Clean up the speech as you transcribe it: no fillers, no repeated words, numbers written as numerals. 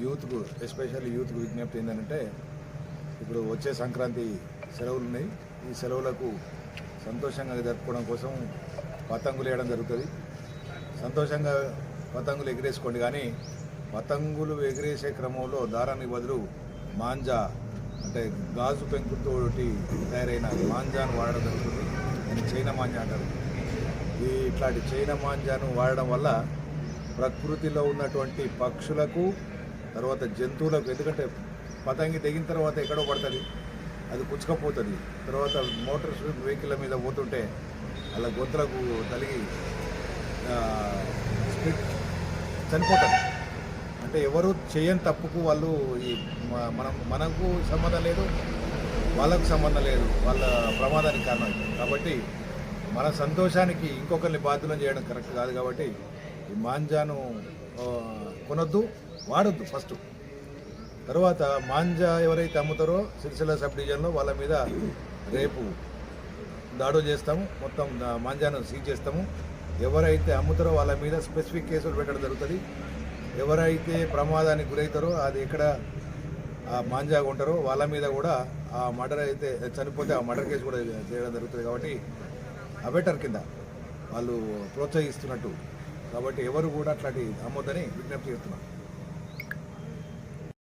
యూత్కు especially యూత్కు విజ్ఞప్తి ఏంటంటే ఇప్పుడు వచ్చే సంక్రాంతి సెలవులు ఉన్నాయి. ఈ సెలవులకు సంతోషంగా జరుపుకోవడం కోసం పతంగులు వేయడం జరుగుతుంది. సంతోషంగా పతంగులు ఎగిరేసుకోండి, కానీ పతంగులు ఎగిరేసే క్రమంలో దారానికి బదులు మాంజా అంటే గాజు పెంకుతోటి తయారైన మాంజాను వాడడం జరుగుతుంది. దాన్ని చైనా మాంజా అంటారు. ఇట్లాంటి చైనా మాంజాను వాడడం వల్ల ప్రకృతిలో ఉన్నటువంటి పక్షులకు తర్వాత జంతువులకు, ఎందుకంటే పతంగి తెగిన తర్వాత ఎక్కడో పడుతుంది, అది కుచ్చుకపోతుంది. తర్వాత మోటార్ వెహికల్ మీద పోతుంటే అలా గొంతులకు తలిగి స్ప్లిట్ చనిపోతారు. అంటే ఎవరు చేయని తప్పుకు వాళ్ళు మనకు సంబంధం లేదు, వాళ్ళకు సంబంధం లేదు, వాళ్ళ ప్రమాదానికి కారణం. కాబట్టి మన సంతోషానికి ఇంకొకరిని బాధ్యులను చేయడం కరెక్ట్ కాదు. కాబట్టి ఈ మాంజాను కొనొద్దు, వాడొద్దు ఫస్ట్. తర్వాత మాంజా ఎవరైతే అమ్ముతారో సిరిసిల్ల సబ్ డివిజన్లో వాళ్ళ మీద రేపు దాడులు చేస్తాము, మొత్తం మాంజాను సీజ్ చేస్తాము. ఎవరైతే అమ్ముతారో వాళ్ళ మీద స్పెసిఫిక్ కేసులు పెట్టడం జరుగుతుంది. ఎవరైతే ప్రమాదానికి గురవుతారో అది ఎక్కడ ఆ మాంజా ఉంటారో వాళ్ళ మీద కూడా ఆ మర్డర్ అయితే చనిపోతే ఆ మర్డర్ కేసు కూడా చేయడం జరుగుతుంది. కాబట్టి అబెటర్ కింద వాళ్ళు ప్రోత్సహిస్తున్నట్టు. కాబట్టి ఎవరు కూడా అట్లాంటి అమ్మొద్దని విజ్ఞప్తి చేస్తున్నాం.